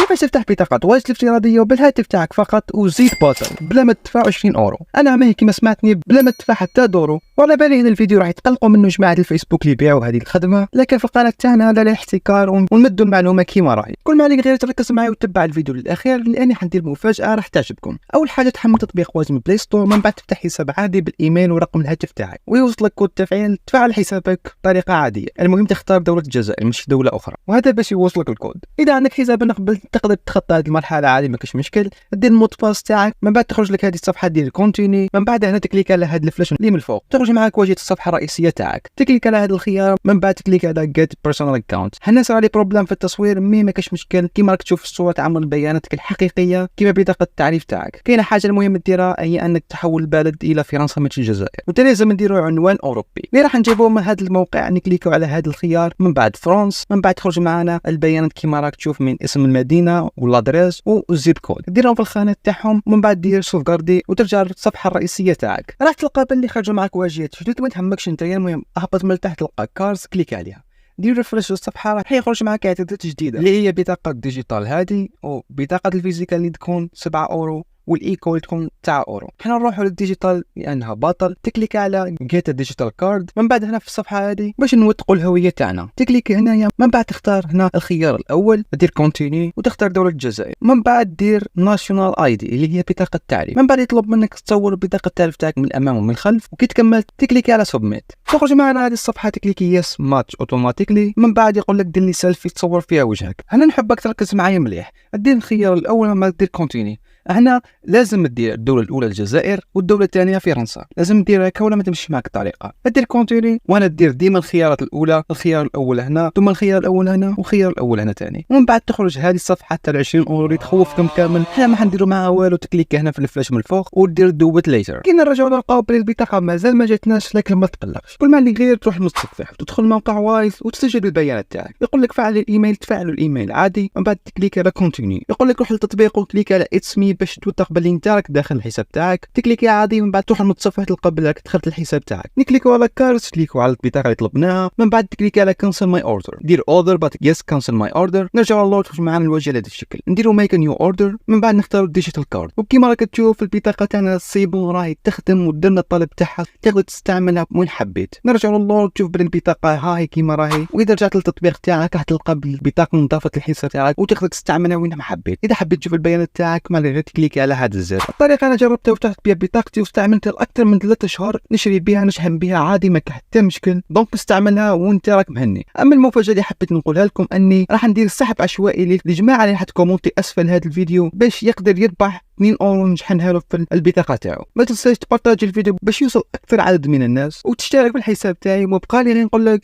كيفاش تفتح بطاقة واجد الافتراضية بالهاتف تاعك فقط وزيد باطل بلا ما تدفع 20 اورو. انا ما كيما سمعتني بلا ما تدفع حتى دورو. وعلى بالي ان الفيديو راح يتقلقوا منه جماعة الفيسبوك اللي يبيعوا هذه الخدمة، لكن في القناة تاعنا لا الاحتكار ونمدوا المعلومة كيما راهي. كل ما عليك غير تركز معي وتتبع الفيديو للاخير لاني حندير مفاجأة راح تعجبكم. اول حاجة تحمل تطبيق واجد من بلاي ستور، من بعد تفتح حساب عادي بالايميل ورقم الهاتف تاعك ويوصلك كود تفعيل تفعل حسابك بطريقة عادية. المهم تختار دولة الجزائر مش دولة اخرى، وهذا باش يوصلك الكود. اذا عندك حساب نقبل تقدر تتخطى هذه المرحله عادي ما كاش مشكل. دير المود باس تاعك، من بعد تخرج لك هذه الصفحه دير كونتيني، من بعد هنا تكليك على هذا الفلاش اللي من الفوق تخرج معك واجهه الصفحه الرئيسيه تاعك، تكليك على هذا الخيار، من بعد تكليك على جيت بيرسونال اكونت. هنا صار لي بروبليم في التصوير مي ما كاش مشكل، كيما راك تشوف الصوره تعمل بياناتك الحقيقيه كيما بطاقه التعريف تاعك. كاينه حاجه المهم ديرها هي انك تحول البلد الى فرنسا مش الجزائر، وانت لازم نديروا عنوان اوروبي اللي راح نجيبوه من هذا الموقع. نكليكوا على هذا الخيار، من بعد فرنسا، من بعد تخرج معنا البيانات كيما راك تشوف من اسم المدينه والادريس والزيب كود، ديرهم في الخانه تاعهم، ومن بعد دير سوفغاردي وترجع للصفحه الرئيسيه تاعك. راح تلقى باللي خرج معك واجهه جدد ما تهمكش انت. المهم اهبط من تحت تلقى كارز، كليك عليها، دير ريفرش للصفحه راح يخرج معك اعدادات جديده اللي هي بطاقه ديجيتال هذه، وبطاقه الفيزيكال اللي تكون 7 اورو، والايكو تكون 9 اورو. حنا نروحوا للديجيتال لانها باطل. تكليك على جيت ديجيتال كارد، من بعد هنا في الصفحه هذه باش نوثقوا الهويه تاعنا تكليك هنايا، من بعد تختار هنا الخيار الاول دير كونتيني وتختار دوله الجزائر، من بعد دير ناشونال اي دي اللي هي بطاقه التعريف، من بعد يطلب منك تصور بطاقه التعريف تاعك من الامام ومن الخلف، وكي تكمل تكليك على سبميت. تخرج معنا هذه الصفحه تكليكي يس ماتش اوتوماتيكلي، من بعد يقول لك دير لي سيلفي تصور فيها وجهك. هنا نحبك تركز معايا مليح، دير الخيار الاول من بعد دير كونتيني. هنا لازم تدير الدولة الأولى الجزائر والدولة الثانية فرنسا، لازم تدير هكا ولا ما تمشي معك الطريقة. دير كونتيني وانا دير ديما الخيارات الأولى، الخيار الأول هنا ثم الخيار الأول هنا والخيار الأول هنا ثاني، ومن بعد تخرج هذه الصفحة تاع 20 اورو اللي تخوفكم كامل. حنا ما حنديروا معها والو، تكليك هنا في الفلاش من الفوق ودير دوت ليتر. كي نرجعوا نلقاو بلي البطاقة مازال ما جاتناش، لكن ما تقلقش. كل ما اللي غير تروح للمتصفح وتدخل موقع وايز وتسجل بالبيانات تاعك. يقول لك فعل الايميل، تفعلوا الايميل عادي، من بعد تكليك على كونتيني. يقول لك روح للتطبيق وكليك على اتس مي باش تقبل انت راك داخل الحساب تاعك. تكليكي عادي، من بعد تروح للمتصفح تلقى بلاك دخلت الحساب تاعك. نكليكو على كارت، تكليكو على البطاقه اللي طلبناها، من بعد تكليكي على كانسل ماي اوردر، دير اوردر بات يس كانسل ماي اوردر. نرجعوا للور تخرج معنا الواجهه لهذا الشكل، نديرو ميك نيو اوردر، من بعد نختاروا الديجيتال كارد. وكيما راك تشوف البطاقه تاعنا سيبون راهي تخدم ودرنا الطلب تاعها، تقدر تستعملها وين حبيت. نرجعوا للور تشوف بلي البطاقه هاي كيما راهي، واذا رجعت للتطبيق تاعك راح تلقى بالبطاقه انضافت للحساب تاعك وتقدر تستعملها وين ما حبيت. اذا حبيت تشوف البيانات تاعك ما غير تكليكي على هذا الزر. الطريقه انا جربتها وفتحت بها بطاقتي واستعملتها اكثر من 3 شهور، نشري بها نشحن بها عادي ما كان حتى مشكل. دونك استعملها وانت راك مهني. اما المفاجاه اللي حبيت نقولها لكم اني راح ندير سحب عشوائي للجماعه اللي راح تكومونتي اسفل هذا الفيديو باش يقدر يربح 2 اورو نشحنها له في البطاقه تاعو. ما تنساش تبارطاجي الفيديو باش يوصل اكثر عدد من الناس وتشترك في الحساب تاعي. وبقى لي غير نقول لك